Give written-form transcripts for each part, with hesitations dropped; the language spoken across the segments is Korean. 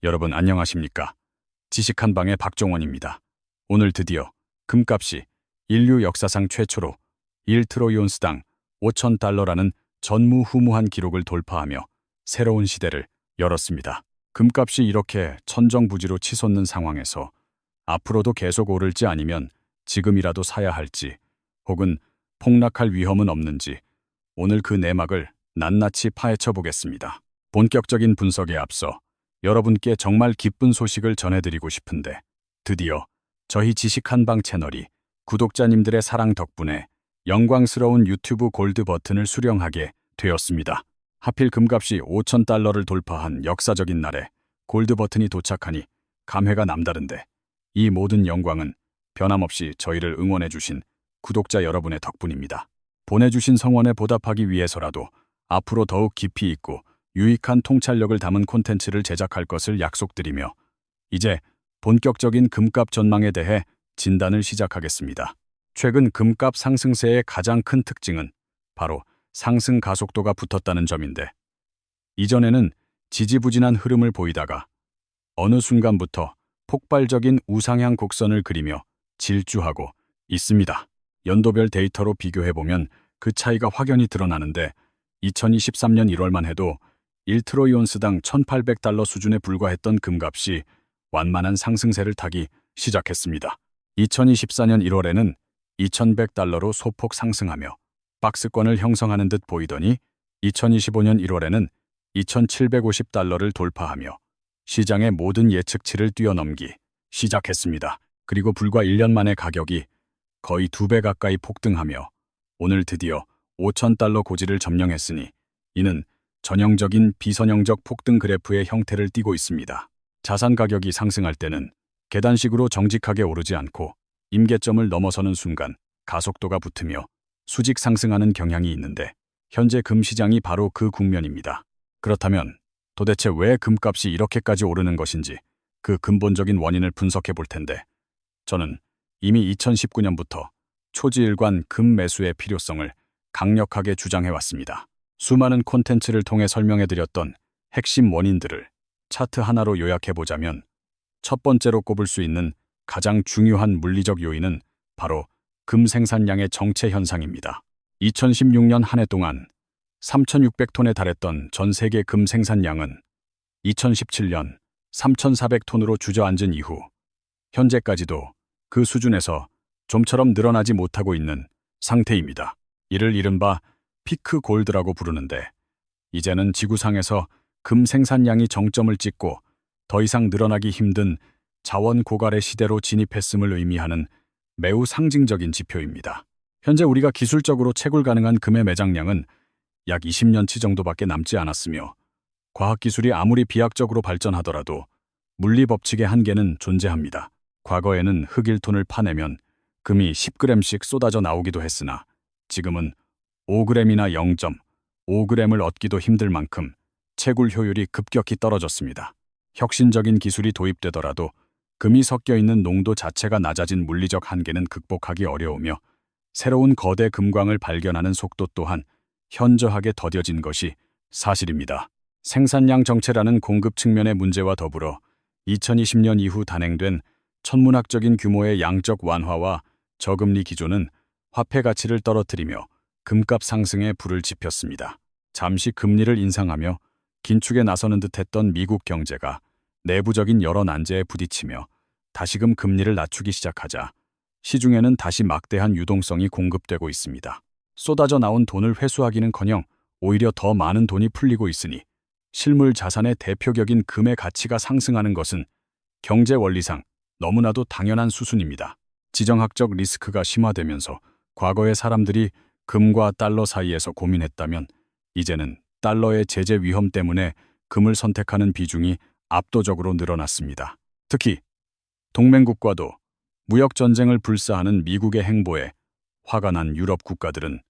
여러분 안녕하십니까? 지식한방의 박종원입니다. 오늘 드디어 금값이 인류 역사상 최초로 1트로이온스당 5,000달러라는 전무후무한 기록을 돌파하며 새로운 시대를 열었습니다. 금값이 이렇게 천정부지로 치솟는 상황에서 앞으로도 계속 오를지 아니면 지금이라도 사야 할지 혹은 폭락할 위험은 없는지 오늘 그 내막을 낱낱이 파헤쳐 보겠습니다. 본격적인 분석에 앞서 여러분께 정말 기쁜 소식을 전해드리고 싶은데 드디어 저희 지식한방 채널이 구독자님들의 사랑 덕분에 영광스러운 유튜브 골드 버튼을 수령하게 되었습니다. 하필 금값이 5,000달러를 돌파한 역사적인 날에 골드 버튼이 도착하니 감회가 남다른데 이 모든 영광은 변함없이 저희를 응원해주신 구독자 여러분의 덕분입니다. 보내주신 성원에 보답하기 위해서라도 앞으로 더욱 깊이 있고 유익한 통찰력을 담은 콘텐츠를 제작할 것을 약속드리며 이제 본격적인 금값 전망에 대해 진단을 시작하겠습니다. 최근 금값 상승세의 가장 큰 특징은 바로 상승 가속도가 붙었다는 점인데 이전에는 지지부진한 흐름을 보이다가 어느 순간부터 폭발적인 우상향 곡선을 그리며 질주하고 있습니다. 연도별 데이터로 비교해보면 그 차이가 확연히 드러나는데 2023년 1월만 해도 1트로이온스당 1,800달러 수준에 불과했던 금값이 완만한 상승세를 타기 시작했습니다. 2024년 1월에는 2,100달러로 소폭 상승하며 박스권을 형성하는 듯 보이더니 2025년 1월에는 2,750달러를 돌파하며 시장의 모든 예측치를 뛰어넘기 시작했습니다. 그리고 불과 1년 만에 가격이 거의 2배 가까이 폭등하며 오늘 드디어 5,000달러 고지를 점령했으니 이는 전형적인 비선형적 폭등 그래프의 형태를 띠고 있습니다. 자산 가격이 상승할 때는 계단식으로 정직하게 오르지 않고 임계점을 넘어서는 순간 가속도가 붙으며 수직 상승하는 경향이 있는데 현재 금 시장이 바로 그 국면입니다. 그렇다면 도대체 왜 금값이 이렇게까지 오르는 것인지 그 근본적인 원인을 분석해 볼 텐데 저는 이미 2019년부터 초지일관 금 매수의 필요성을 강력하게 주장해 왔습니다. 수많은 콘텐츠를 통해 설명해드렸던 핵심 원인들을 차트 하나로 요약해보자면 첫 번째로 꼽을 수 있는 가장 중요한 물리적 요인은 바로 금 생산량의 정체 현상입니다. 2016년 한 해 동안 3,600톤에 달했던 전 세계 금 생산량은 2017년 3,400톤으로 주저앉은 이후 현재까지도 그 수준에서 좀처럼 늘어나지 못하고 있는 상태입니다. 이를 이른바 피크 골드라고 부르는데 이제는 지구상에서 금 생산량이 정점을 찍고 더 이상 늘어나기 힘든 자원 고갈의 시대로 진입했음을 의미하는 매우 상징적인 지표입니다. 현재 우리가 기술적으로 채굴 가능한 금의 매장량은 약 20년치 정도밖에 남지 않았으며 과학기술이 아무리 비약적으로 발전하더라도 물리 법칙의 한계는 존재합니다. 과거에는 흑 1톤을 파내면 금이 10g씩 쏟아져 나오기도 했으나 지금은 5g이나 0.5g을 얻기도 힘들 만큼 채굴 효율이 급격히 떨어졌습니다. 혁신적인 기술이 도입되더라도 금이 섞여 있는 농도 자체가 낮아진 물리적 한계는 극복하기 어려우며 새로운 거대 금광을 발견하는 속도 또한 현저하게 더뎌진 것이 사실입니다. 생산량 정체라는 공급 측면의 문제와 더불어 2020년 이후 단행된 천문학적인 규모의 양적 완화와 저금리 기조는 화폐 가치를 떨어뜨리며 금값 상승에 불을 지폈습니다. 잠시 금리를 인상하며 긴축에 나서는 듯했던 미국 경제가 내부적인 여러 난제에 부딪히며 다시금 금리를 낮추기 시작하자 시중에는 다시 막대한 유동성이 공급되고 있습니다. 쏟아져 나온 돈을 회수하기는커녕 오히려 더 많은 돈이 풀리고 있으니 실물 자산의 대표격인 금의 가치가 상승하는 것은 경제 원리상 너무나도 당연한 수순입니다. 지정학적 리스크가 심화되면서 과거의 사람들이 금과 달러 사이에서 고민했다면 이제는 달러의 제재 위험 때문에 금을 선택하는 비중이 압도적으로 늘어났습니다. 특히 동맹국과도 무역 전쟁을 불사하는 미국의 행보에 화가 난 유럽 국가들은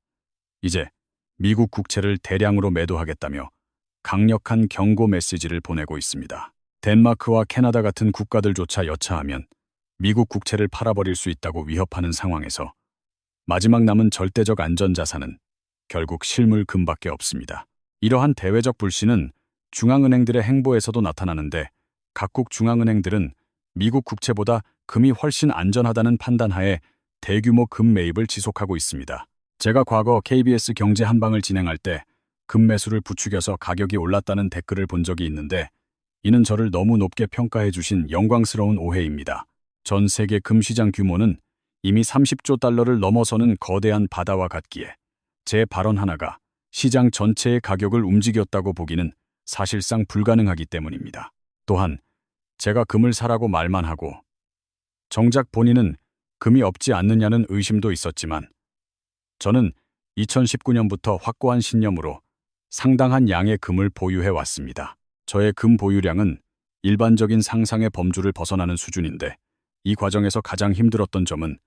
이제 미국 국채를 대량으로 매도하겠다며 강력한 경고 메시지를 보내고 있습니다. 덴마크와 캐나다 같은 국가들조차 여차하면 미국 국채를 팔아버릴 수 있다고 위협하는 상황에서 마지막 남은 절대적 안전자산은 결국 실물 금밖에 없습니다. 이러한 대외적 불신은 중앙은행들의 행보에서도 나타나는데 각국 중앙은행들은 미국 국채보다 금이 훨씬 안전하다는 판단하에 대규모 금 매입을 지속하고 있습니다. 제가 과거 KBS 경제 한방을 진행할 때 금 매수를 부추겨서 가격이 올랐다는 댓글을 본 적이 있는데 이는 저를 너무 높게 평가해 주신 영광스러운 오해입니다. 전 세계 금 시장 규모는 이미 30조 달러를 넘어서는 거대한 바다와 같기에 제 발언 하나가 시장 전체의 가격을 움직였다고 보기는 사실상 불가능하기 때문입니다. 또한 제가 금을 사라고 말만 하고 정작 본인은 금이 없지 않느냐는 의심도 있었지만 저는 2019년부터 확고한 신념으로 상당한 양의 금을 보유해 왔습니다. 저의 금 보유량은 일반적인 상상의 범주를 벗어나는 수준인데 이 과정에서 가장 힘들었던 점은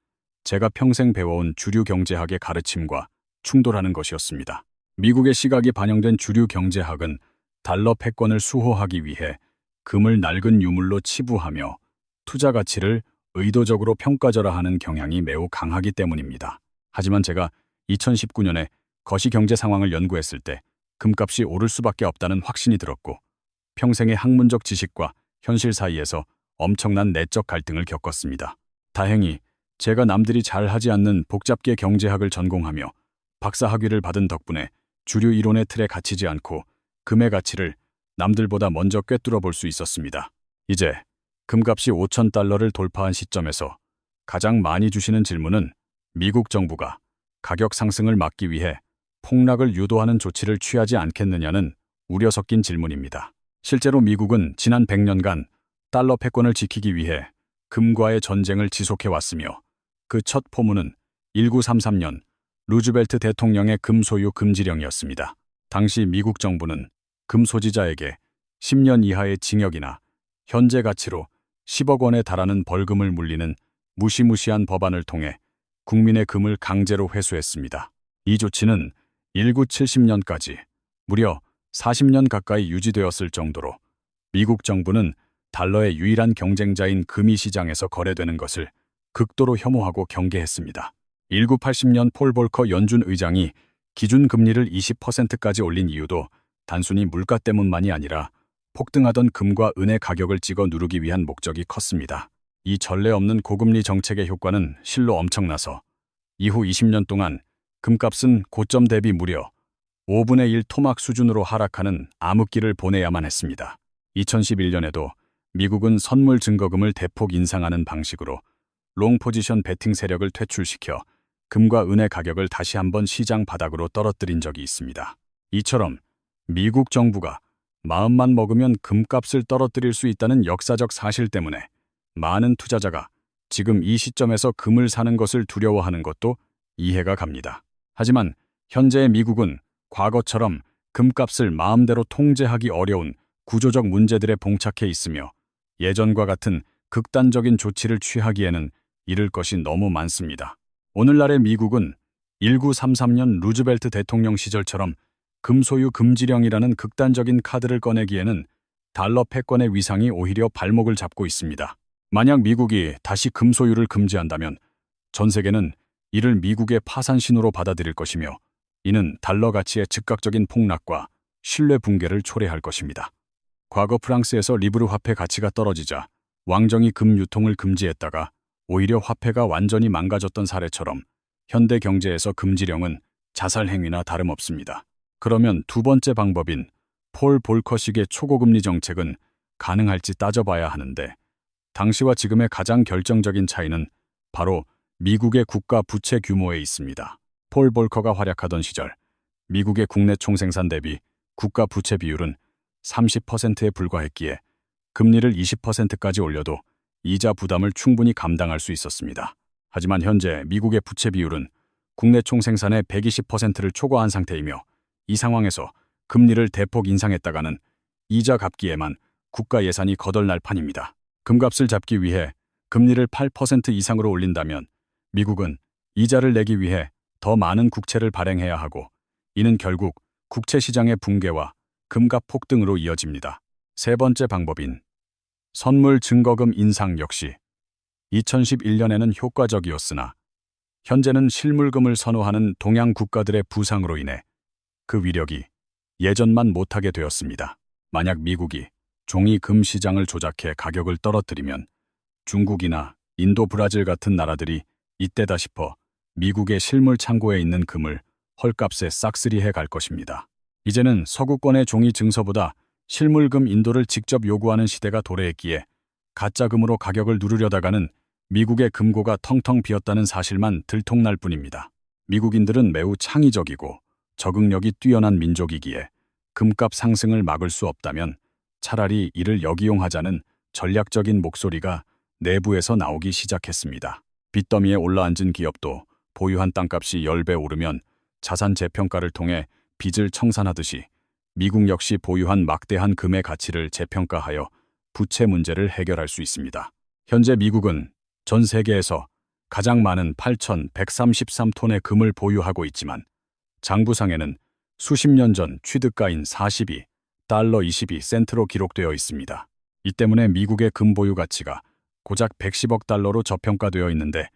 제가 평생 배워온 주류 경제학의 가르침과 충돌하는 것이었습니다. 미국의 시각이 반영된 주류 경제학은 달러 패권을 수호하기 위해 금을 낡은 유물로 치부하며 투자 가치를 의도적으로 평가절하하는 경향이 매우 강하기 때문입니다. 하지만 제가 2019년에 거시경제 상황을 연구했을 때 금값이 오를 수밖에 없다는 확신이 들었고 평생의 학문적 지식과 현실 사이에서 엄청난 내적 갈등을 겪었습니다. 다행히 제가 남들이 잘 하지 않는 복잡계 경제학을 전공하며 박사 학위를 받은 덕분에 주류 이론의 틀에 갇히지 않고 금의 가치를 남들보다 먼저 꿰뚫어 볼 수 있었습니다. 이제 금값이 5,000달러를 돌파한 시점에서 가장 많이 주시는 질문은 미국 정부가 가격 상승을 막기 위해 폭락을 유도하는 조치를 취하지 않겠느냐는 우려 섞인 질문입니다. 실제로 미국은 지난 100년간 달러 패권을 지키기 위해 금과의 전쟁을 지속해 왔으며 그 첫 포문은 1933년 루즈벨트 대통령의 금 소유 금지령이었습니다. 당시 미국 정부는 금 소지자에게 10년 이하의 징역이나 현재 가치로 10억 원에 달하는 벌금을 물리는 무시무시한 법안을 통해 국민의 금을 강제로 회수했습니다. 이 조치는 1970년까지 무려 40년 가까이 유지되었을 정도로 미국 정부는 달러의 유일한 경쟁자인 금이 시장에서 거래되는 것을 극도로 혐오하고 경계했습니다. 1980년 폴 볼커 연준 의장이 기준 금리를 20%까지 올린 이유도 단순히 물가 때문만이 아니라 폭등하던 금과 은의 가격을 찍어 누르기 위한 목적이 컸습니다. 이 전례 없는 고금리 정책의 효과는 실로 엄청나서 이후 20년 동안 금값은 고점 대비 무려 5분의 1 토막 수준으로 하락하는 암흑기를 보내야만 했습니다. 2011년에도 미국은 선물 증거금을 대폭 인상하는 방식으로 롱 포지션 베팅 세력을 퇴출시켜 금과 은의 가격을 다시 한번 시장 바닥으로 떨어뜨린 적이 있습니다. 이처럼 미국 정부가 마음만 먹으면 금값을 떨어뜨릴 수 있다는 역사적 사실 때문에 많은 투자자가 지금 이 시점에서 금을 사는 것을 두려워하는 것도 이해가 갑니다. 하지만 현재의 미국은 과거처럼 금값을 마음대로 통제하기 어려운 구조적 문제들에 봉착해 있으며 예전과 같은 극단적인 조치를 취하기에는 이를 것이 너무 많습니다. 오늘날의 미국은 1933년 루즈벨트 대통령 시절처럼 금 소유 금지령이라는 극단적인 카드를 꺼내기에는 달러 패권의 위상이 오히려 발목을 잡고 있습니다. 만약 미국이 다시 금 소유를 금지한다면 전 세계는 이를 미국의 파산 신호로 받아들일 것이며 이는 달러 가치의 즉각적인 폭락과 신뢰 붕괴를 초래할 것입니다. 과거 프랑스에서 리브르 화폐 가치가 떨어지자 왕정이 금 유통을 금지했다가 오히려 화폐가 완전히 망가졌던 사례처럼 현대 경제에서 금지령은 자살 행위나 다름없습니다. 그러면 두 번째 방법인 폴 볼커식의 초고금리 정책은 가능할지 따져봐야 하는데 당시와 지금의 가장 결정적인 차이는 바로 미국의 국가 부채 규모에 있습니다. 폴 볼커가 활약하던 시절 미국의 국내 총생산 대비 국가 부채 비율은 30%에 불과했기에 금리를 20%까지 올려도 이자 부담을 충분히 감당할 수 있었습니다. 하지만 현재 미국의 부채 비율은 국내 총생산의 120%를 초과한 상태이며 이 상황에서 금리를 대폭 인상했다가는 이자 갚기에만 국가 예산이 거덜날 판입니다. 금값을 잡기 위해 금리를 8% 이상으로 올린다면 미국은 이자를 내기 위해 더 많은 국채를 발행해야 하고 이는 결국 국채 시장의 붕괴와 금값 폭등으로 이어집니다. 세 번째 방법인 선물 증거금 인상 역시 2011년에는 효과적이었으나 현재는 실물금을 선호하는 동양 국가들의 부상으로 인해 그 위력이 예전만 못하게 되었습니다. 만약 미국이 종이 금 시장을 조작해 가격을 떨어뜨리면 중국이나 인도, 브라질 같은 나라들이 이때다 싶어 미국의 실물 창고에 있는 금을 헐값에 싹쓸이해 갈 것입니다. 이제는 서구권의 종이 증서보다 실물금 인도를 직접 요구하는 시대가 도래했기에 가짜금으로 가격을 누르려다가는 미국의 금고가 텅텅 비었다는 사실만 들통날 뿐입니다. 미국인들은 매우 창의적이고 적응력이 뛰어난 민족이기에 금값 상승을 막을 수 없다면 차라리 이를 역이용하자는 전략적인 목소리가 내부에서 나오기 시작했습니다. 빚더미에 올라앉은 기업도 보유한 땅값이 10배 오르면 자산 재평가를 통해 빚을 청산하듯이 미국 역시 보유한 막대한 금의 가치를 재평가하여 부채 문제를 해결할 수 있습니다. 현재 미국은 전 세계에서 가장 많은 8,133톤의 금을 보유하고 있지만 장부상에는 수십 년 전 취득가인 42달러 22센트로 기록되어 있습니다. 이 때문에 미국의 금 보유 가치가 고작 110억 달러로 저평가되어 있는데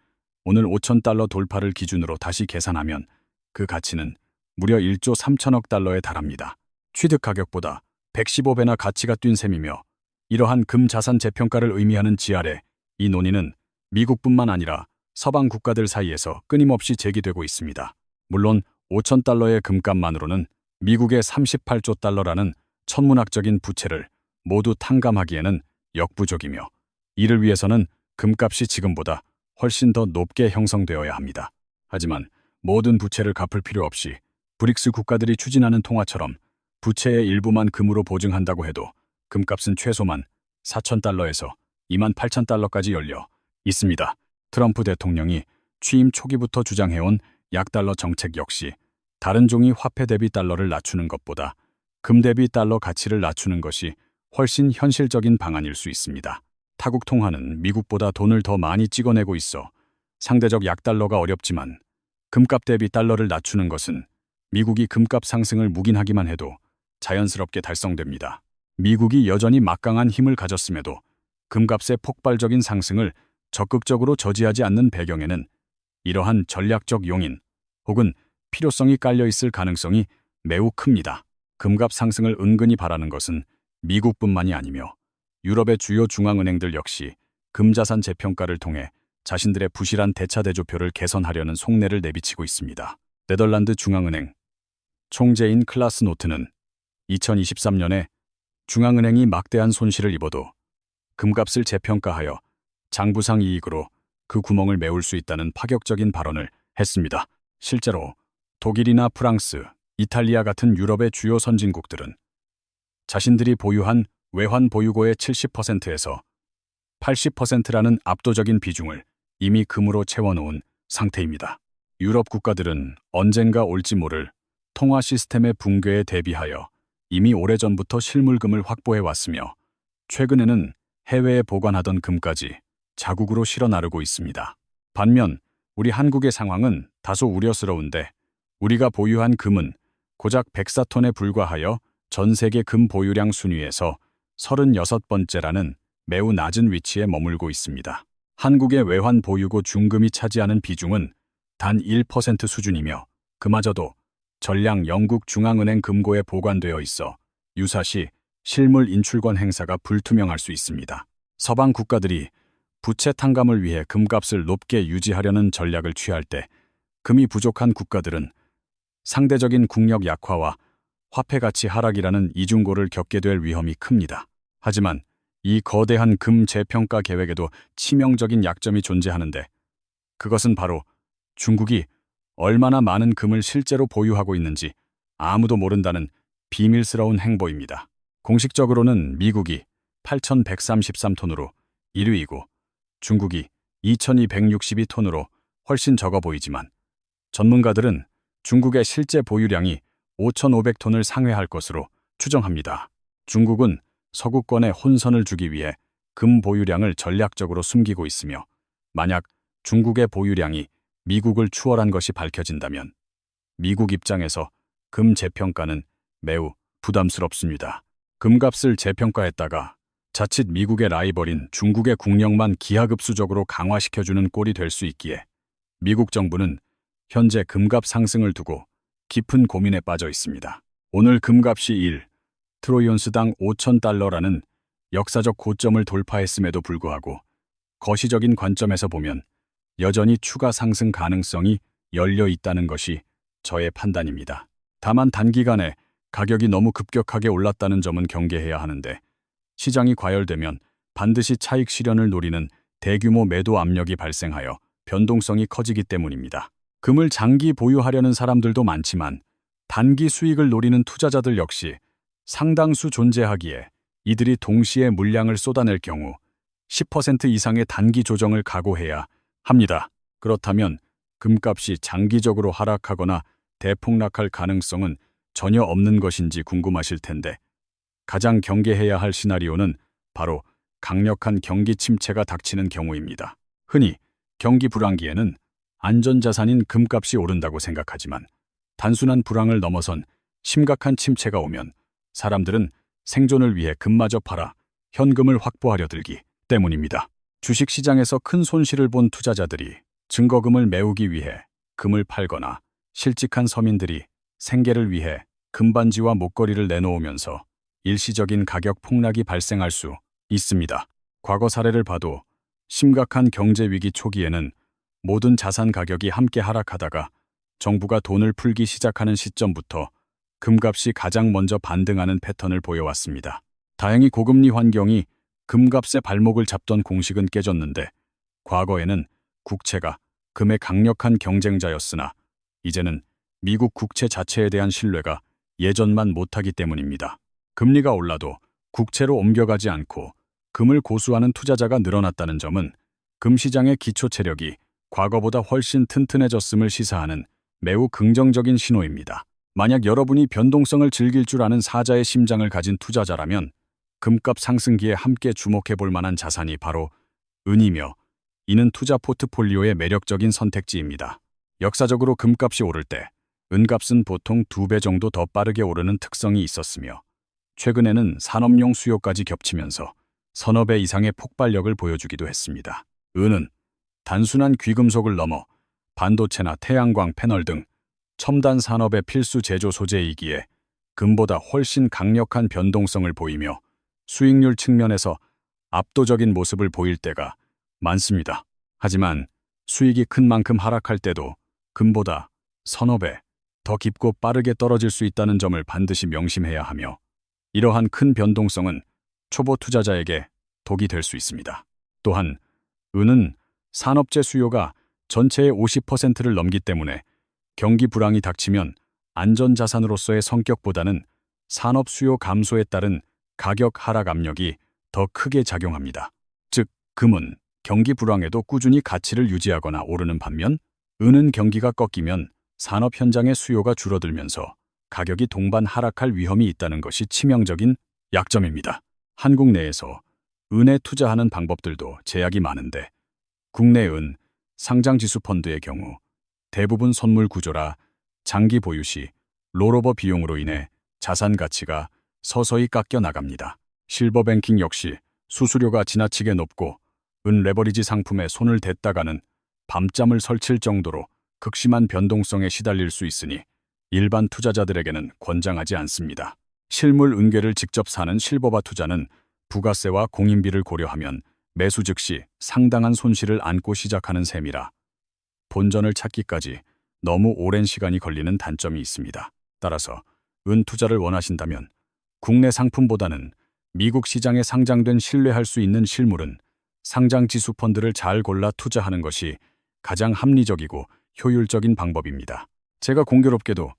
오늘 5,000달러 돌파를 기준으로 다시 계산하면 그 가치는 무려 1조 3천억 달러에 달합니다. 취득 가격보다 115배나 가치가 뛴 셈이며 이러한 금 자산 재평가를 의미하는 지아래 이 논의는 미국뿐만 아니라 서방 국가들 사이에서 끊임없이 제기되고 있습니다. 물론 5,000달러의 금값만으로는 미국의 38조 달러라는 천문학적인 부채를 모두 탕감하기에는 역부족이며 이를 위해서는 금값이 지금보다 훨씬 더 높게 형성되어야 합니다. 하지만 모든 부채를 갚을 필요 없이 브릭스 국가들이 추진하는 통화처럼 부채의 일부만 금으로 보증한다고 해도 금값은 최소만 4,000달러에서 28,000달러까지 열려 있습니다. 트럼프 대통령이 취임 초기부터 주장해온 약달러 정책 역시 다른 종이 화폐 대비 달러를 낮추는 것보다 금 대비 달러 가치를 낮추는 것이 훨씬 현실적인 방안일 수 있습니다. 타국 통화는 미국보다 돈을 더 많이 찍어내고 있어 상대적 약달러가 어렵지만 금값 대비 달러를 낮추는 것은 미국이 금값 상승을 묵인하기만 해도 자연스럽게 달성됩니다. 미국이 여전히 막강한 힘을 가졌음에도 금값의 폭발적인 상승을 적극적으로 저지하지 않는 배경에는 이러한 전략적 용인 혹은 필요성이 깔려 있을 가능성이 매우 큽니다. 금값 상승을 은근히 바라는 것은 미국뿐만이 아니며 유럽의 주요 중앙은행들 역시 금자산 재평가를 통해 자신들의 부실한 대차대조표를 개선하려는 속내를 내비치고 있습니다. 네덜란드 중앙은행 총재인 클라스 노트는 2023년에 중앙은행이 막대한 손실을 입어도 금값을 재평가하여 장부상 이익으로 그 구멍을 메울 수 있다는 파격적인 발언을 했습니다. 실제로 독일이나 프랑스, 이탈리아 같은 유럽의 주요 선진국들은 자신들이 보유한 외환 보유고의 70%에서 80%라는 압도적인 비중을 이미 금으로 채워놓은 상태입니다. 유럽 국가들은 언젠가 올지 모를 통화 시스템의 붕괴에 대비하여 이미 오래전부터 실물금을 확보해왔으며 최근에는 해외에 보관하던 금까지 자국으로 실어 나르고 있습니다. 반면 우리 한국의 상황은 다소 우려스러운데 우리가 보유한 금은 고작 104톤에 불과하여 전 세계 금 보유량 순위에서 36번째라는 매우 낮은 위치에 머물고 있습니다. 한국의 외환 보유고 중금이 차지하는 비중은 단 1% 수준이며 그마저도 전량 영국 중앙은행 금고에 보관되어 있어 유사시 실물 인출권 행사가 불투명할 수 있습니다. 서방 국가들이 부채 탕감을 위해 금값을 높게 유지하려는 전략을 취할 때 금이 부족한 국가들은 상대적인 국력 약화와 화폐 가치 하락이라는 이중고를 겪게 될 위험이 큽니다. 하지만 이 거대한 금 재평가 계획에도 치명적인 약점이 존재하는데 그것은 바로 중국이 얼마나 많은 금을 실제로 보유하고 있는지 아무도 모른다는 비밀스러운 행보입니다. 공식적으로는 미국이 8,133톤으로 1위이고 중국이 2,262톤으로 훨씬 적어 보이지만 전문가들은 중국의 실제 보유량이 5,500톤을 상회할 것으로 추정합니다. 중국은 서구권에 혼선을 주기 위해 금 보유량을 전략적으로 숨기고 있으며 만약 중국의 보유량이 미국을 추월한 것이 밝혀진다면 미국 입장에서 금 재평가는 매우 부담스럽습니다. 금값을 재평가했다가 자칫 미국의 라이벌인 중국의 국력만 기하급수적으로 강화시켜주는 꼴이 될 수 있기에 미국 정부는 현재 금값 상승을 두고 깊은 고민에 빠져 있습니다. 오늘 금값이 1트로이온스당 5,000달러라는 역사적 고점을 돌파했음에도 불구하고 거시적인 관점에서 보면 여전히 추가 상승 가능성이 열려 있다는 것이 저의 판단입니다. 다만 단기간에 가격이 너무 급격하게 올랐다는 점은 경계해야 하는데 시장이 과열되면 반드시 차익 실현을 노리는 대규모 매도 압력이 발생하여 변동성이 커지기 때문입니다. 금을 장기 보유하려는 사람들도 많지만 단기 수익을 노리는 투자자들 역시 상당수 존재하기에 이들이 동시에 물량을 쏟아낼 경우 10% 이상의 단기 조정을 각오해야 합니다. 그렇다면 금값이 장기적으로 하락하거나 대폭락할 가능성은 전혀 없는 것인지 궁금하실 텐데 가장 경계해야 할 시나리오는 바로 강력한 경기 침체가 닥치는 경우입니다. 흔히 경기 불황기에는 안전자산인 금값이 오른다고 생각하지만 단순한 불황을 넘어선 심각한 침체가 오면 사람들은 생존을 위해 금마저 팔아 현금을 확보하려 들기 때문입니다. 주식시장에서 큰 손실을 본 투자자들이 증거금을 메우기 위해 금을 팔거나 실직한 서민들이 생계를 위해 금반지와 목걸이를 내놓으면서 일시적인 가격 폭락이 발생할 수 있습니다. 과거 사례를 봐도 심각한 경제 위기 초기에는 모든 자산 가격이 함께 하락하다가 정부가 돈을 풀기 시작하는 시점부터 금값이 가장 먼저 반등하는 패턴을 보여왔습니다. 다행히 고금리 환경이 금값의 발목을 잡던 공식은 깨졌는데 과거에는 국채가 금의 강력한 경쟁자였으나 이제는 미국 국채 자체에 대한 신뢰가 예전만 못하기 때문입니다. 금리가 올라도 국채로 옮겨가지 않고 금을 고수하는 투자자가 늘어났다는 점은 금시장의 기초 체력이 과거보다 훨씬 튼튼해졌음을 시사하는 매우 긍정적인 신호입니다. 만약 여러분이 변동성을 즐길 줄 아는 사자의 심장을 가진 투자자라면 금값 상승기에 함께 주목해 볼 만한 자산이 바로 은이며 이는 투자 포트폴리오의 매력적인 선택지입니다. 역사적으로 금값이 오를 때 은값은 보통 2배 정도 더 빠르게 오르는 특성이 있었으며 최근에는 산업용 수요까지 겹치면서 서너 배 이상의 폭발력을 보여주기도 했습니다. 은은 단순한 귀금속을 넘어 반도체나 태양광 패널 등 첨단 산업의 필수 제조 소재이기에 금보다 훨씬 강력한 변동성을 보이며 수익률 측면에서 압도적인 모습을 보일 때가 많습니다. 하지만 수익이 큰 만큼 하락할 때도 금보다 서너 배 더 깊고 빠르게 떨어질 수 있다는 점을 반드시 명심해야 하며 이러한 큰 변동성은 초보 투자자에게 독이 될 수 있습니다. 또한 은은 산업재 수요가 전체의 50%를 넘기 때문에 경기 불황이 닥치면 안전자산으로서의 성격보다는 산업 수요 감소에 따른 가격 하락 압력이 더 크게 작용합니다. 즉, 금은 경기 불황에도 꾸준히 가치를 유지하거나 오르는 반면 은은 경기가 꺾이면 산업 현장의 수요가 줄어들면서 가격이 동반 하락할 위험이 있다는 것이 치명적인 약점입니다. 한국 내에서 은에 투자하는 방법들도 제약이 많은데 국내 은 상장지수 펀드의 경우 대부분 선물 구조라 장기 보유 시 롤오버 비용으로 인해 자산 가치가 서서히 깎여 나갑니다. 실버뱅킹 역시 수수료가 지나치게 높고 은 레버리지 상품에 손을 댔다가는 밤잠을 설칠 정도로 극심한 변동성에 시달릴 수 있으니 일반 투자자들에게는 권장하지 않습니다. 실물 은괴를 직접 사는 실버바 투자는 부가세와 공인비를 고려하면 매수 즉시 상당한 손실을 안고 시작하는 셈이라 본전을 찾기까지 너무 오랜 시간이 걸리는 단점이 있습니다. 따라서 은 투자를 원하신다면 국내 상품보다는 미국 시장에 상장된 신뢰할 수 있는 실물은 상장 지수 펀드를 잘 골라 투자하는 것이 가장 합리적이고 효율적인 방법입니다. 제가 공교롭게도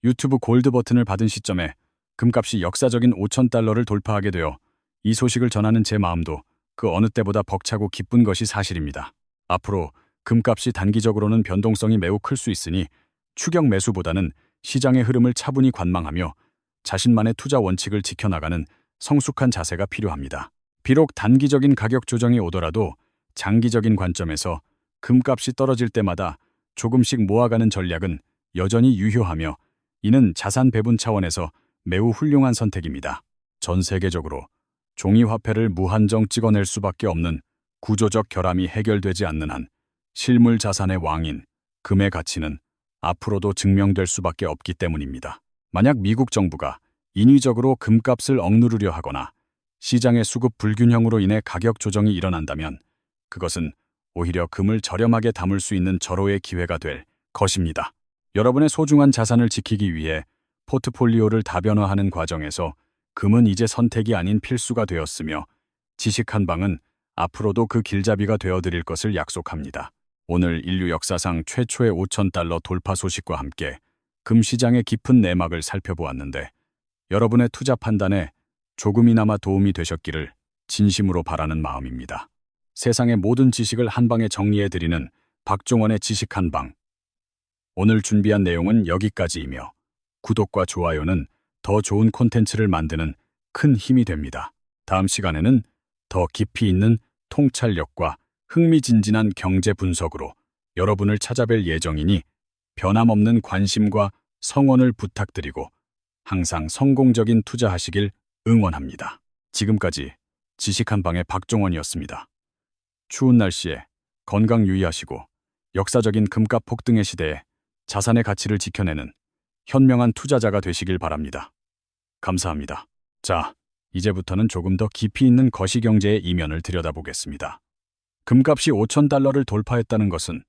유튜브 골드 버튼을 받은 시점에 금값이 역사적인 5,000달러를 돌파하게 되어 이 소식을 전하는 제 마음도 그 어느 때보다 벅차고 기쁜 것이 사실입니다. 앞으로 금값이 단기적으로는 변동성이 매우 클 수 있으니 추격 매수보다는 시장의 흐름을 차분히 관망하며 자신만의 투자 원칙을 지켜나가는 성숙한 자세가 필요합니다. 비록 단기적인 가격 조정이 오더라도 장기적인 관점에서 금값이 떨어질 때마다 조금씩 모아가는 전략은 여전히 유효하며 이는 자산 배분 차원에서 매우 훌륭한 선택입니다. 전 세계적으로 종이화폐를 무한정 찍어낼 수밖에 없는 구조적 결함이 해결되지 않는 한 실물 자산의 왕인 금의 가치는 앞으로도 증명될 수밖에 없기 때문입니다. 만약 미국 정부가 인위적으로 금값을 억누르려 하거나 시장의 수급 불균형으로 인해 가격 조정이 일어난다면 그것은 오히려 금을 저렴하게 담을 수 있는 절호의 기회가 될 것입니다. 여러분의 소중한 자산을 지키기 위해 포트폴리오를 다변화하는 과정에서 금은 이제 선택이 아닌 필수가 되었으며 지식 한방은 앞으로도 그 길잡이가 되어드릴 것을 약속합니다. 오늘 인류 역사상 최초의 5,000달러 돌파 소식과 함께 금 시장의 깊은 내막을 살펴보았는데 여러분의 투자 판단에 조금이나마 도움이 되셨기를 진심으로 바라는 마음입니다. 세상의 모든 지식을 한방에 정리해드리는 박종원의 지식 한방. 오늘 준비한 내용은 여기까지이며 구독과 좋아요는 더 좋은 콘텐츠를 만드는 큰 힘이 됩니다. 다음 시간에는 더 깊이 있는 통찰력과 흥미진진한 경제 분석으로 여러분을 찾아뵐 예정이니 변함없는 관심과 성원을 부탁드리고 항상 성공적인 투자하시길 응원합니다. 지금까지 지식 한방의 박종원이었습니다. 추운 날씨에 건강 유의하시고 역사적인 금값 폭등의 시대에 자산의 가치를 지켜내는 현명한 투자자가 되시길 바랍니다. 감사합니다. 자, 이제부터는 조금 더 깊이 있는 거시경제의 이면을 들여다보겠습니다. 금값이 5,000달러를 돌파했다는 것은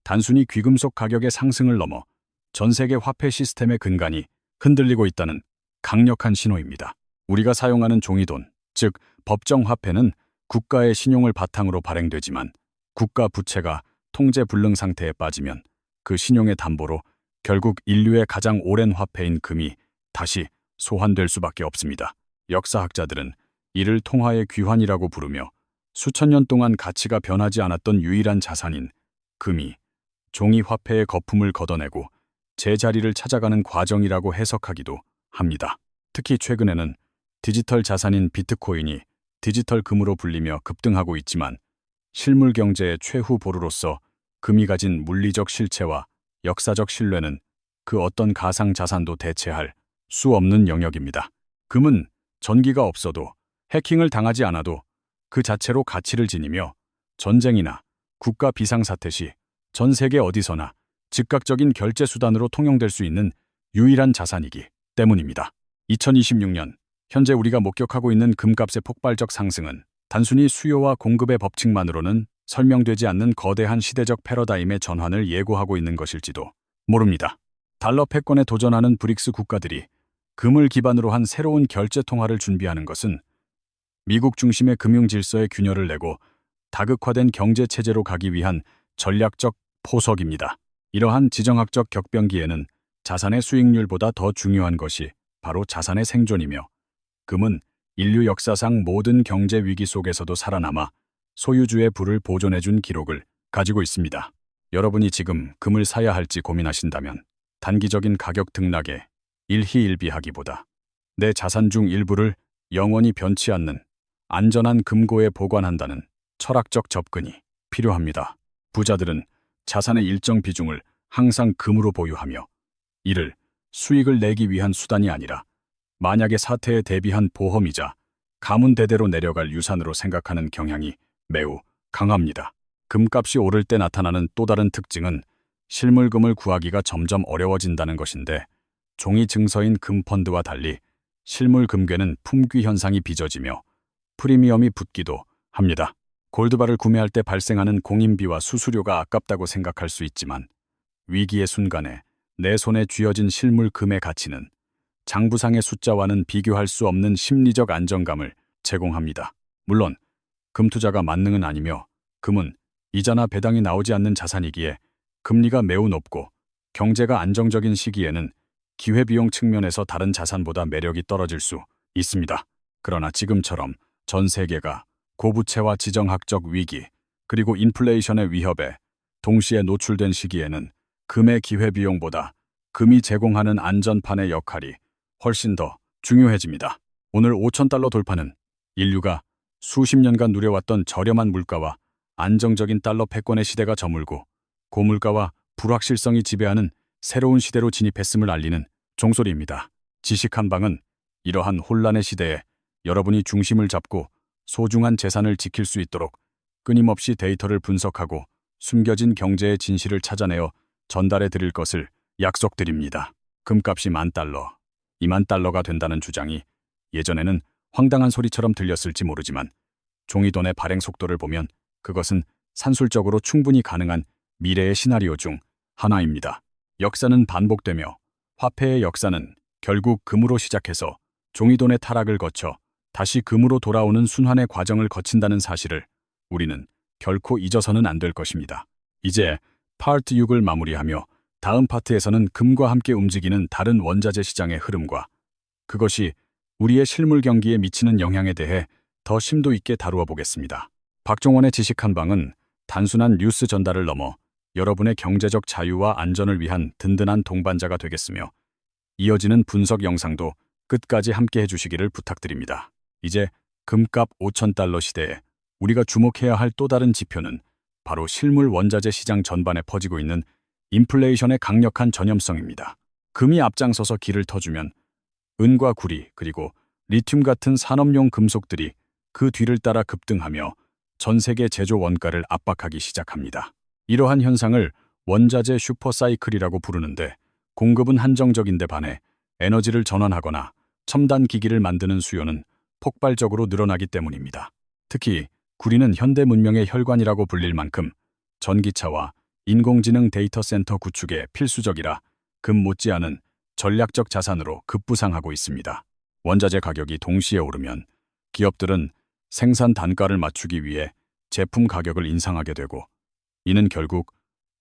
단순히 귀금속 가격의 상승을 넘어 전 세계 화폐 시스템의 근간이 흔들리고 있다는 강력한 신호입니다. 우리가 사용하는 종이돈, 즉 법정 화폐는 국가의 신용을 바탕으로 발행되지만 국가 부채가 통제 불능 상태에 빠지면 그 신용의 담보로 결국 인류의 가장 오랜 화폐인 금이 다시 소환될 수밖에 없습니다. 역사학자들은 이를 통화의 귀환이라고 부르며 수천 년 동안 가치가 변하지 않았던 유일한 자산인 금이 종이 화폐의 거품을 걷어내고 제자리를 찾아가는 과정이라고 해석하기도 합니다. 특히 최근에는 디지털 자산인 비트코인이 디지털 금으로 불리며 급등하고 있지만 실물 경제의 최후 보루로서 금이 가진 물리적 실체와 역사적 신뢰는 그 어떤 가상 자산도 대체할 수 없는 영역입니다. 금은 전기가 없어도 해킹을 당하지 않아도 그 자체로 가치를 지니며 전쟁이나 국가 비상사태 시 전 세계 어디서나 즉각적인 결제 수단으로 통용될 수 있는 유일한 자산이기 때문입니다. 2026년 현재 우리가 목격하고 있는 금값의 폭발적 상승은 단순히 수요와 공급의 법칙만으로는 설명되지 않는 거대한 시대적 패러다임의 전환을 예고하고 있는 것일지도 모릅니다. 달러 패권에 도전하는 브릭스 국가들이 금을 기반으로 한 새로운 결제 통화를 준비하는 것은 미국 중심의 금융 질서에 균열을 내고 다극화된 경제 체제로 가기 위한 전략적 포석입니다. 이러한 지정학적 격변기에는 자산의 수익률보다 더 중요한 것이 바로 자산의 생존이며 금은 인류 역사상 모든 경제 위기 속에서도 살아남아 소유주의 부를 보존해준 기록을 가지고 있습니다. 여러분이 지금 금을 사야 할지 고민하신다면 단기적인 가격 등락에 일희일비하기보다 내 자산 중 일부를 영원히 변치 않는 안전한 금고에 보관한다는 철학적 접근이 필요합니다. 부자들은 자산의 일정 비중을 항상 금으로 보유하며 이를 수익을 내기 위한 수단이 아니라 만약의 사태에 대비한 보험이자 가문 대대로 내려갈 유산으로 생각하는 경향이 매우 강합니다. 금값이 오를 때 나타나는 또 다른 특징은 실물금을 구하기가 점점 어려워진다는 것인데 종이 증서인 금펀드와 달리 실물 금괴는 품귀 현상이 빚어지며 프리미엄이 붙기도 합니다. 골드바를 구매할 때 발생하는 공인비와 수수료가 아깝다고 생각할 수 있지만 위기의 순간에 내 손에 쥐어진 실물 금의 가치는 장부상의 숫자와는 비교할 수 없는 심리적 안정감을 제공합니다. 물론 금 투자가 만능은 아니며 금은 이자나 배당이 나오지 않는 자산이기에 금리가 매우 높고 경제가 안정적인 시기에는 기회비용 측면에서 다른 자산보다 매력이 떨어질 수 있습니다. 그러나 지금처럼 전 세계가 고부채와 지정학적 위기 그리고 인플레이션의 위협에 동시에 노출된 시기에는 금의 기회비용보다 금이 제공하는 안전판의 역할이 훨씬 더 중요해집니다. 오늘 5,000달러 돌파는 인류가 수십 년간 누려왔던 저렴한 물가와 안정적인 달러 패권의 시대가 저물고 고물가와 불확실성이 지배하는 새로운 시대로 진입했음을 알리는 종소리입니다. 지식 한방은 이러한 혼란의 시대에 여러분이 중심을 잡고 소중한 재산을 지킬 수 있도록 끊임없이 데이터를 분석하고 숨겨진 경제의 진실을 찾아내어 전달해 드릴 것을 약속드립니다. 금값이 $10,000, $20,000가 된다는 주장이 예전에는 황당한 소리처럼 들렸을지 모르지만 종이돈의 발행 속도를 보면 그것은 산술적으로 충분히 가능한 미래의 시나리오 중 하나입니다. 역사는 반복되며 화폐의 역사는 결국 금으로 시작해서 종이돈의 타락을 거쳐 다시 금으로 돌아오는 순환의 과정을 거친다는 사실을 우리는 결코 잊어서는 안 될 것입니다. 이제 파트 6을 마무리하며 다음 파트에서는 금과 함께 움직이는 다른 원자재 시장의 흐름과 그것이 우리의 실물 경기에 미치는 영향에 대해 더 심도 있게 다루어 보겠습니다. 박종원의 지식 한방은 단순한 뉴스 전달을 넘어 여러분의 경제적 자유와 안전을 위한 든든한 동반자가 되겠으며 이어지는 분석 영상도 끝까지 함께 해주시기를 부탁드립니다. 이제 금값 5,000달러 시대에 우리가 주목해야 할 또 다른 지표는 바로 실물 원자재 시장 전반에 퍼지고 있는 인플레이션의 강력한 전염성입니다. 금이 앞장서서 길을 터주면 은과 구리 그리고 리튬 같은 산업용 금속들이 그 뒤를 따라 급등하며 전 세계 제조 원가를 압박하기 시작합니다. 이러한 현상을 원자재 슈퍼사이클이라고 부르는데 공급은 한정적인데 반해 에너지를 전환하거나 첨단 기기를 만드는 수요는 폭발적으로 늘어나기 때문입니다. 특히 구리는 현대 문명의 혈관이라고 불릴 만큼 전기차와 인공지능 데이터 센터 구축에 필수적이라 금 못지않은 전략적 자산으로 급부상하고 있습니다. 원자재 가격이 동시에 오르면 기업들은 생산 단가를 맞추기 위해 제품 가격을 인상하게 되고 이는 결국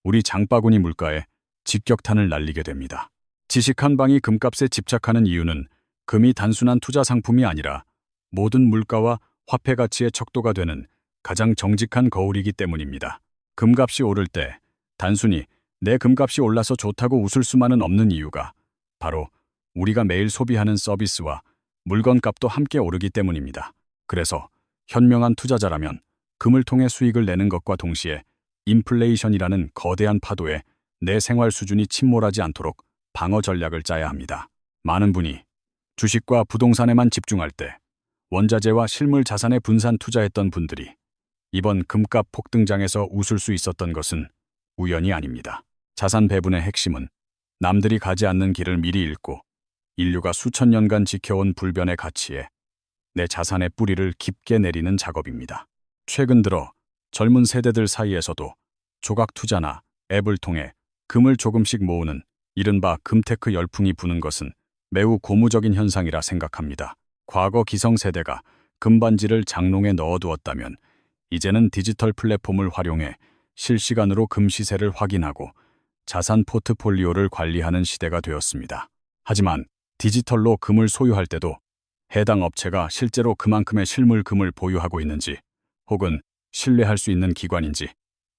우리 장바구니 물가에 직격탄을 날리게 됩니다. 지식 한방이 금값에 집착하는 이유는 금이 단순한 투자 상품이 아니라 모든 물가와 화폐 가치의 척도가 되는 가장 정직한 거울이기 때문입니다. 금값이 오를 때 단순히 내 금값이 올라서 좋다고 웃을 수만은 없는 이유가 바로 우리가 매일 소비하는 서비스와 물건값도 함께 오르기 때문입니다. 그래서 현명한 투자자라면 금을 통해 수익을 내는 것과 동시에 인플레이션이라는 거대한 파도에 내 생활 수준이 침몰하지 않도록 방어 전략을 짜야 합니다. 많은 분이 주식과 부동산에만 집중할 때 원자재와 실물 자산에 분산 투자했던 분들이 이번 금값 폭등장에서 웃을 수 있었던 것은 우연이 아닙니다. 자산 배분의 핵심은 남들이 가지 않는 길을 미리 읽고 인류가 수천 년간 지켜온 불변의 가치에 내 자산의 뿌리를 깊게 내리는 작업입니다. 최근 들어 젊은 세대들 사이에서도 조각 투자나 앱을 통해 금을 조금씩 모으는 이른바 금테크 열풍이 부는 것은 매우 고무적인 현상이라 생각합니다. 과거 기성세대가 금반지를 장롱에 넣어두었다면 이제는 디지털 플랫폼을 활용해 실시간으로 금 시세를 확인하고 자산 포트폴리오를 관리하는 시대가 되었습니다. 하지만 디지털로 금을 소유할 때도 해당 업체가 실제로 그만큼의 실물 금을 보유하고 있는지 혹은 신뢰할 수 있는 기관인지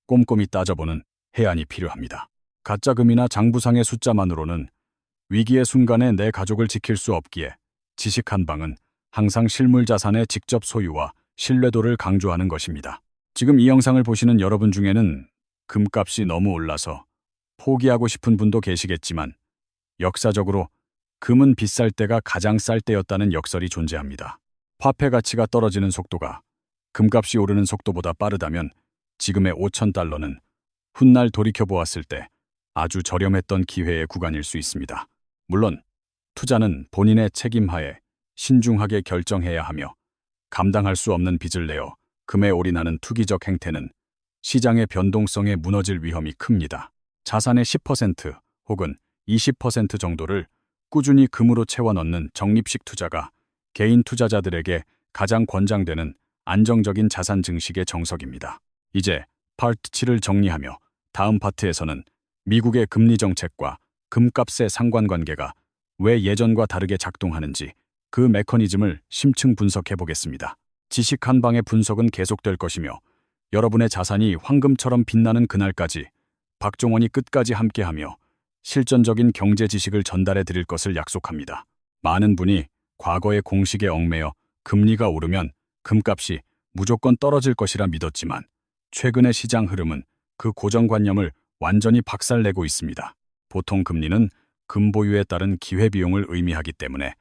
꼼꼼히 따져보는 해안이 필요합니다. 가짜금이나 장부상의 숫자만으로는 위기의 순간에 내 가족을 지킬 수 없기에 지식 한방은 항상 실물 자산의 직접 소유와 신뢰도를 강조하는 것입니다. 지금 이 영상을 보시는 여러분 중에는 금값이 너무 올라서 포기하고 싶은 분도 계시겠지만 역사적으로 금은 비쌀 때가 가장 쌀 때였다는 역설이 존재합니다. 화폐 가치가 떨어지는 속도가 금값이 오르는 속도보다 빠르다면 지금의 5,000달러는 훗날 돌이켜보았을 때 아주 저렴했던 기회의 구간일 수 있습니다. 물론 투자는 본인의 책임하에 신중하게 결정해야 하며 감당할 수 없는 빚을 내어 금에 올인하는 투기적 행태는 시장의 변동성에 무너질 위험이 큽니다. 자산의 10% 혹은 20% 정도를 꾸준히 금으로 채워 넣는 적립식 투자가 개인 투자자들에게 가장 권장되는 안정적인 자산 증식의 정석입니다. 이제 파트 7을 정리하며 다음 파트에서는 미국의 금리 정책과 금값의 상관관계가 왜 예전과 다르게 작동하는지 그 메커니즘을 심층 분석해 보겠습니다. 지식 한방의 분석은 계속될 것이며 여러분의 자산이 황금처럼 빛나는 그날까지 박종원이 끝까지 함께하며 실전적인 경제 지식을 전달해 드릴 것을 약속합니다. 많은 분이 과거의 공식에 얽매여 금리가 오르면 금값이 무조건 떨어질 것이라 믿었지만 최근의 시장 흐름은 그 고정관념을 완전히 박살내고 있습니다. 보통 금리는 금 보유에 따른 기회비용을 의미하기 때문에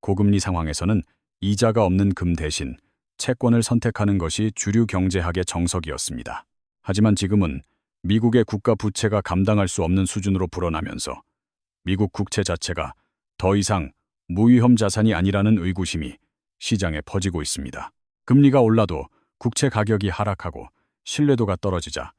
고금리 상황에서는 이자가 없는 금 대신 채권을 선택하는 것이 주류 경제학의 정석이었습니다. 하지만 지금은 미국의 국가 부채가 감당할 수 없는 수준으로 불어나면서 미국 국채 자체가 더 이상 무위험 자산이 아니라는 의구심이 시장에 퍼지고 있습니다. 금리가 올라도 국채 가격이 하락하고 신뢰도가 떨어지자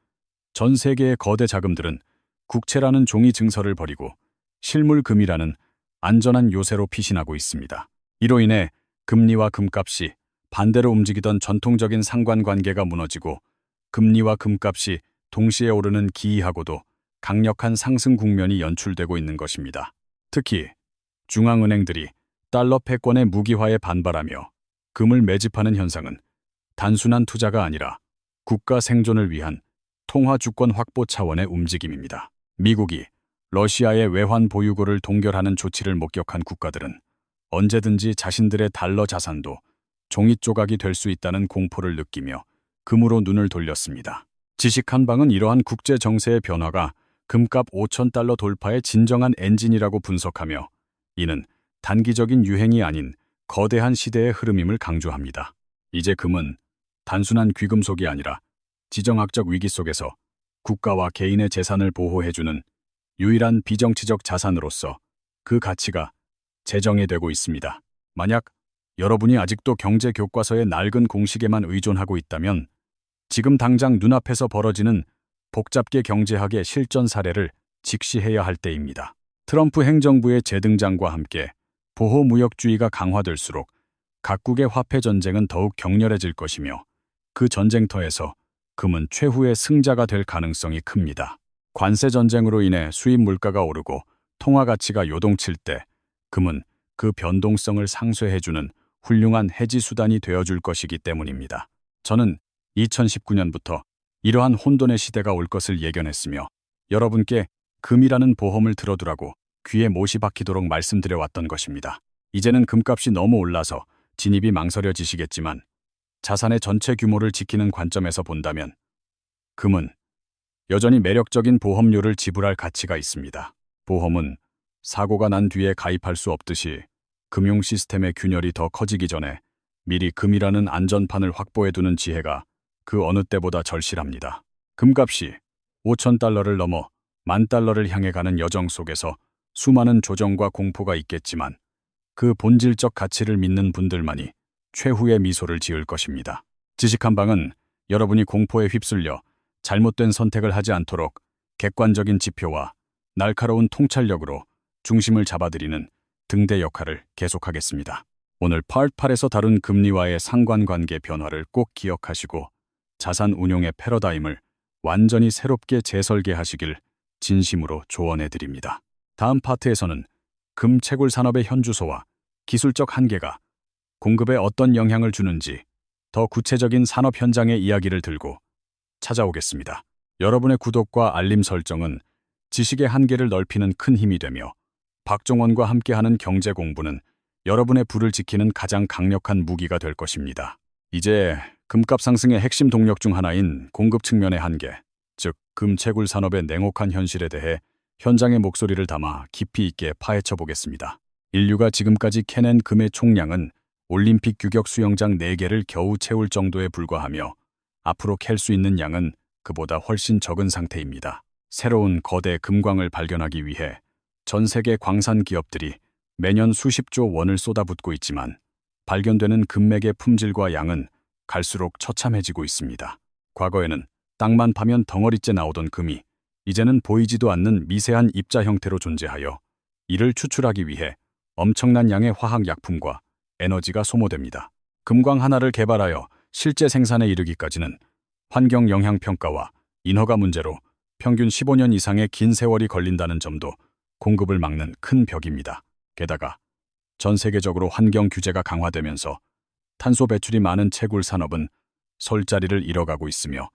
전 세계의 거대 자금들은 국채라는 종이 증서를 버리고 실물금이라는 안전한 요새로 피신하고 있습니다. 이로 인해 금리와 금값이 반대로 움직이던 전통적인 상관관계가 무너지고 금리와 금값이 동시에 오르는 기이하고도 강력한 상승 국면이 연출되고 있는 것입니다. 특히 중앙은행들이 달러 패권의 무기화에 반발하며 금을 매집하는 현상은 단순한 투자가 아니라 국가 생존을 위한 통화 주권 확보 차원의 움직임입니다. 미국이 러시아의 외환 보유고를 동결하는 조치를 목격한 국가들은 언제든지 자신들의 달러 자산도 종이 조각이 될 수 있다는 공포를 느끼며 금으로 눈을 돌렸습니다. 지식한방은 이러한 국제 정세의 변화가 금값 5,000달러 돌파의 진정한 엔진이라고 분석하며 이는 단기적인 유행이 아닌 거대한 시대의 흐름임을 강조합니다. 이제 금은 단순한 귀금속이 아니라 지정학적 위기 속에서 국가와 개인의 재산을 보호해주는 유일한 비정치적 자산으로서 그 가치가 재정이 되고 있습니다. 만약 여러분이 아직도 경제 교과서의 낡은 공식에만 의존하고 있다면 지금 당장 눈앞에서 벌어지는 복잡계 경제학의 실전 사례를 직시해야 할 때입니다. 트럼프 행정부의 재등장과 함께 보호무역주의가 강화될수록 각국의 화폐 전쟁은 더욱 격렬해질 것이며 그 전쟁터에서 금은 최후의 승자가 될 가능성이 큽니다. 관세 전쟁으로 인해 수입 물가가 오르고 통화 가치가 요동칠 때 금은 그 변동성을 상쇄해주는 훌륭한 해지 수단이 되어줄 것이기 때문입니다. 저는 2019년부터 이러한 혼돈의 시대가 올 것을 예견했으며 여러분께 금이라는 보험을 들어두라고 귀에 못이 박히도록 말씀드려왔던 것입니다. 이제는 금값이 너무 올라서 진입이 망설여지시겠지만 자산의 전체 규모를 지키는 관점에서 본다면 금은 여전히 매력적인 보험료를 지불할 가치가 있습니다. 보험은 사고가 난 뒤에 가입할 수 없듯이 금융 시스템의 균열이 더 커지기 전에 미리 금이라는 안전판을 확보해두는 지혜가 그 어느 때보다 절실합니다. 금값이 5,000달러를 넘어 10,000달러를 향해 가는 여정 속에서 수많은 조정과 공포가 있겠지만 그 본질적 가치를 믿는 분들만이 최후의 미소를 지을 것입니다. 지식한방은 여러분이 공포에 휩쓸려 잘못된 선택을 하지 않도록 객관적인 지표와 날카로운 통찰력으로 중심을 잡아드리는 등대 역할을 계속하겠습니다. 오늘 파트 8에서 다룬 금리와의 상관관계 변화를 꼭 기억하시고 자산 운용의 패러다임을 완전히 새롭게 재설계하시길 진심으로 조언해드립니다. 다음 파트에서는 금 채굴 산업의 현주소와 기술적 한계가 공급에 어떤 영향을 주는지 더 구체적인 산업 현장의 이야기를 들고 찾아오겠습니다. 여러분의 구독과 알림 설정은 지식의 한계를 넓히는 큰 힘이 되며 박종원과 함께하는 경제 공부는 여러분의 부를 지키는 가장 강력한 무기가 될 것입니다. 이제 금값 상승의 핵심 동력 중 하나인 공급 측면의 한계, 즉 금 채굴 산업의 냉혹한 현실에 대해 현장의 목소리를 담아 깊이 있게 파헤쳐 보겠습니다. 인류가 지금까지 캐낸 금의 총량은 올림픽 규격 수영장 4개를 겨우 채울 정도에 불과하며 앞으로 캘 수 있는 양은 그보다 훨씬 적은 상태입니다. 새로운 거대 금광을 발견하기 위해 전 세계 광산 기업들이 매년 수십조 원을 쏟아붓고 있지만 발견되는 금맥의 품질과 양은 갈수록 처참해지고 있습니다. 과거에는 땅만 파면 덩어리째 나오던 금이 이제는 보이지도 않는 미세한 입자 형태로 존재하여 이를 추출하기 위해 엄청난 양의 화학약품과 에너지가 소모됩니다. 금광 하나를 개발하여 실제 생산에 이르기까지는 환경 영향 평가와 인허가 문제로 평균 15년 이상의 긴 세월이 걸린다는 점도 공급을 막는 큰 벽입니다. 게다가 전 세계적으로 환경 규제가 강화되면서 탄소 배출이 많은 채굴 산업은 설 자리를 잃어가고 있으며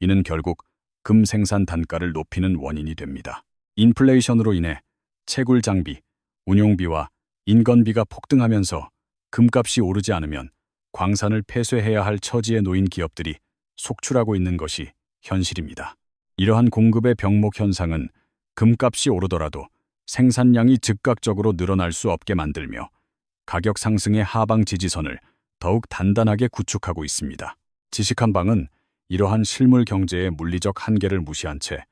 이는 결국 금 생산 단가를 높이는 원인이 됩니다. 인플레이션으로 인해 채굴 장비, 운용비와 인건비가 폭등하면서 금값이 오르지 않으면 광산을 폐쇄해야 할 처지에 놓인 기업들이 속출하고 있는 것이 현실입니다. 이러한 공급의 병목 현상은 금값이 오르더라도 생산량이 즉각적으로 늘어날 수 없게 만들며 가격 상승의 하방 지지선을 더욱 단단하게 구축하고 있습니다. 지식한방은 이러한 실물 경제의 물리적 한계를 무시한 채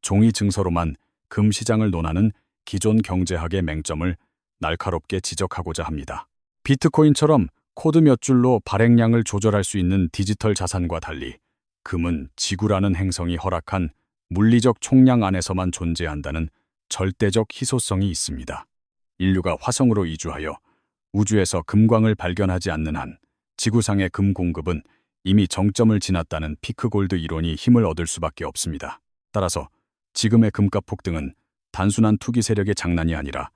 종이 증서로만 금 시장을 논하는 기존 경제학의 맹점을 날카롭게 지적하고자 합니다. 비트코인처럼 코드 몇 줄로 발행량을 조절할 수 있는 디지털 자산과 달리 금은 지구라는 행성이 허락한 물리적 총량 안에서만 존재한다는 절대적 희소성이 있습니다. 인류가 화성으로 이주하여 우주에서 금광을 발견하지 않는 한 지구상의 금 공급은 이미 정점을 지났다는 피크골드 이론이 힘을 얻을 수밖에 없습니다. 따라서 지금의 금값 폭등은 단순한 투기 세력의 장난이 아니라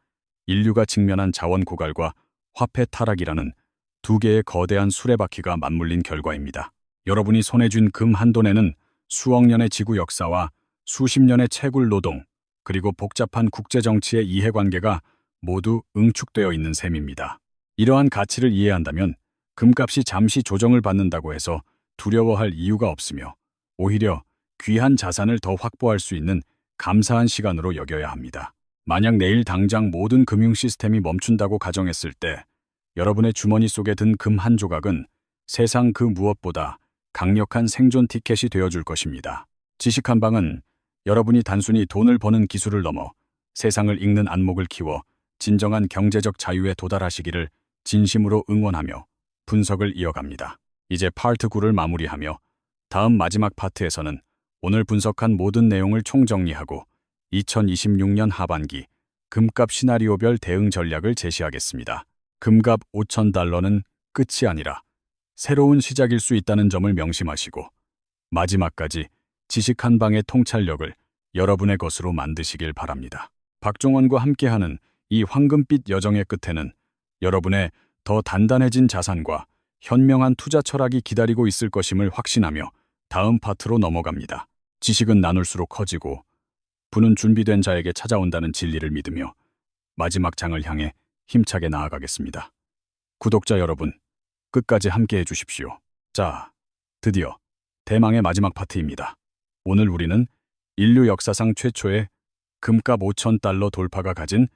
인류가 직면한 자원 고갈과 화폐 타락이라는 두 개의 거대한 수레바퀴가 맞물린 결과입니다. 여러분이 손에 쥔 금 한 돈에는 수억 년의 지구 역사와 수십 년의 채굴 노동, 그리고 복잡한 국제정치의 이해관계가 모두 응축되어 있는 셈입니다. 이러한 가치를 이해한다면 금값이 잠시 조정을 받는다고 해서 두려워할 이유가 없으며 오히려 귀한 자산을 더 확보할 수 있는 감사한 시간으로 여겨야 합니다. 만약 내일 당장 모든 금융 시스템이 멈춘다고 가정했을 때 여러분의 주머니 속에 든 금 한 조각은 세상 그 무엇보다 강력한 생존 티켓이 되어줄 것입니다. 지식 한 방은 여러분이 단순히 돈을 버는 기술을 넘어 세상을 읽는 안목을 키워 진정한 경제적 자유에 도달하시기를 진심으로 응원하며 분석을 이어갑니다. 이제 파트 9를 마무리하며 다음 마지막 파트에서는 오늘 분석한 모든 내용을 총정리하고 2026년 하반기 금값 시나리오별 대응 전략을 제시하겠습니다. 금값 5,000달러는 끝이 아니라 새로운 시작일 수 있다는 점을 명심하시고 마지막까지 지식 한 방의 통찰력을 여러분의 것으로 만드시길 바랍니다. 박종원과 함께하는 이 황금빛 여정의 끝에는 여러분의 더 단단해진 자산과 현명한 투자 철학이 기다리고 있을 것임을 확신하며 다음 파트로 넘어갑니다. 지식은 나눌수록 커지고 부는 준비된 자에게 찾아온다는 진리를 믿으며 마지막 장을 향해 힘차게 나아가겠습니다. 구독자 여러분, 끝까지 함께해 주십시오. 자, 드디어 대망의 마지막 파트입니다. 오늘 우리는 인류 역사상 최초의 금값 5,000달러 돌파가 가진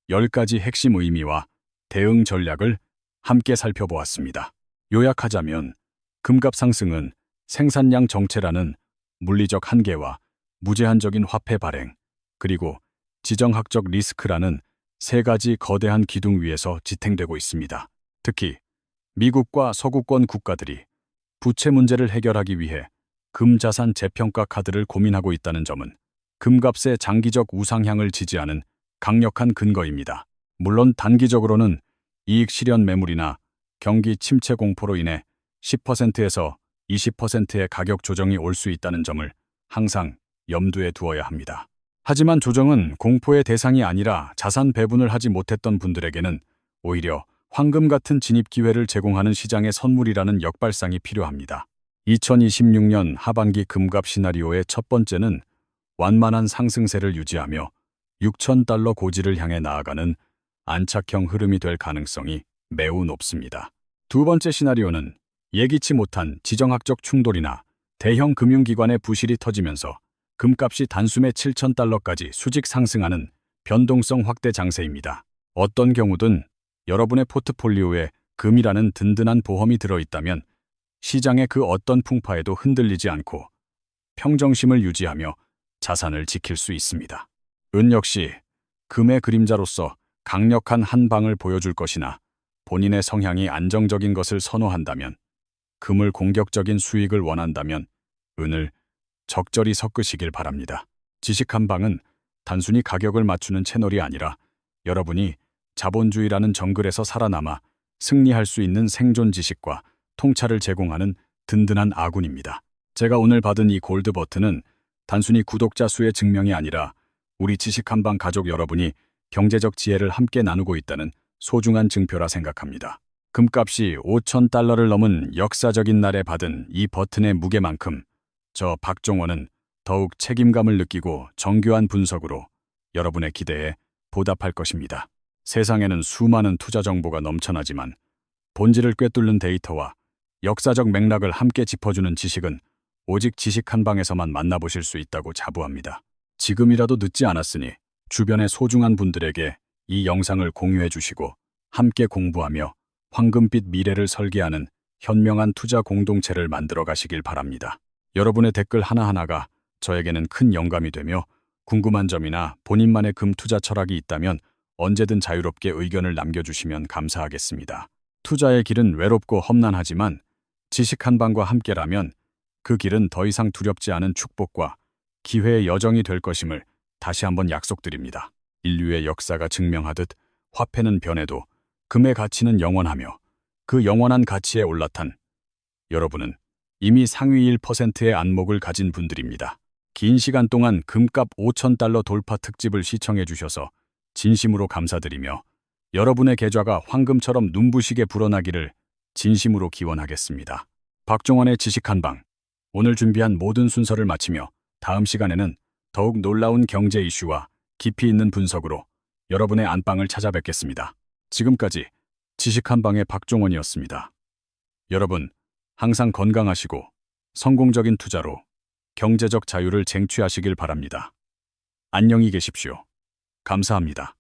10가지 핵심 의미와 대응 전략을 함께 살펴보았습니다. 요약하자면 금값 상승은 생산량 정체라는 물리적 한계와 무제한적인 화폐 발행, 그리고 지정학적 리스크라는 세 가지 거대한 기둥 위에서 지탱되고 있습니다. 특히 미국과 서구권 국가들이 부채 문제를 해결하기 위해 금자산 재평가 카드를 고민하고 있다는 점은 금값의 장기적 우상향을 지지하는 강력한 근거입니다. 물론 단기적으로는 이익 실현 매물이나 경기 침체 공포로 인해 10%에서 20%의 가격 조정이 올 수 있다는 점을 항상 염두에 두어야 합니다. 하지만 조정은 공포의 대상이 아니라 자산 배분을 하지 못했던 분들에게는 오히려 황금 같은 진입 기회를 제공하는 시장의 선물이라는 역발상이 필요합니다. 2026년 하반기 금값 시나리오의 첫 번째는 완만한 상승세를 유지하며 6,000달러 고지를 향해 나아가는 안착형 흐름이 될 가능성이 매우 높습니다. 두 번째 시나리오는 예기치 못한 지정학적 충돌이나 대형 금융기관의 부실이 터지면서 금값이 단숨에 7,000달러까지 수직 상승하는 변동성 확대 장세입니다. 어떤 경우든 여러분의 포트폴리오에 금이라는 든든한 보험이 들어있다면 시장의 그 어떤 풍파에도 흔들리지 않고 평정심을 유지하며 자산을 지킬 수 있습니다. 은 역시 금의 그림자로서 강력한 한 방을 보여줄 것이나 본인의 성향이 안정적인 것을 선호한다면, 금을 공격적인 수익을 원한다면 은을 적절히 섞으시길 바랍니다. 지식 한 방은 단순히 가격을 맞추는 채널이 아니라 여러분이 자본주의라는 정글에서 살아남아 승리할 수 있는 생존 지식과 통찰을 제공하는 든든한 아군입니다. 제가 오늘 받은 이 골드 버튼은 단순히 구독자 수의 증명이 아니라 우리 지식 한 방 가족 여러분이 경제적 지혜를 함께 나누고 있다는 소중한 증표라 생각합니다. 금값이 5,000달러를 넘은 역사적인 날에 받은 이 버튼의 무게만큼 저 박종원은 더욱 책임감을 느끼고 정교한 분석으로 여러분의 기대에 보답할 것입니다. 세상에는 수많은 투자 정보가 넘쳐나지만 본질을 꿰뚫는 데이터와 역사적 맥락을 함께 짚어주는 지식은 오직 지식 한 방에서만 만나보실 수 있다고 자부합니다. 지금이라도 늦지 않았으니 주변의 소중한 분들에게 이 영상을 공유해 주시고 함께 공부하며 황금빛 미래를 설계하는 현명한 투자 공동체를 만들어 가시길 바랍니다. 여러분의 댓글 하나하나가 저에게는 큰 영감이 되며 궁금한 점이나 본인만의 금 투자 철학이 있다면 언제든 자유롭게 의견을 남겨주시면 감사하겠습니다. 투자의 길은 외롭고 험난하지만 지식 한방과 함께라면 그 길은 더 이상 두렵지 않은 축복과 기회의 여정이 될 것임을 다시 한번 약속드립니다. 인류의 역사가 증명하듯 화폐는 변해도 금의 가치는 영원하며 그 영원한 가치에 올라탄 여러분은 이미 상위 1%의 안목을 가진 분들입니다. 긴 시간 동안 금값 5,000달러 돌파 특집을 시청해 주셔서 진심으로 감사드리며 여러분의 계좌가 황금처럼 눈부시게 불어나기를 진심으로 기원하겠습니다. 박종원의 지식 한방. 오늘 준비한 모든 순서를 마치며 다음 시간에는 더욱 놀라운 경제 이슈와 깊이 있는 분석으로 여러분의 안방을 찾아뵙겠습니다. 지금까지 지식 한방의 박종원이었습니다. 여러분, 항상 건강하시고 성공적인 투자로 경제적 자유를 쟁취하시길 바랍니다. 안녕히 계십시오. 감사합니다.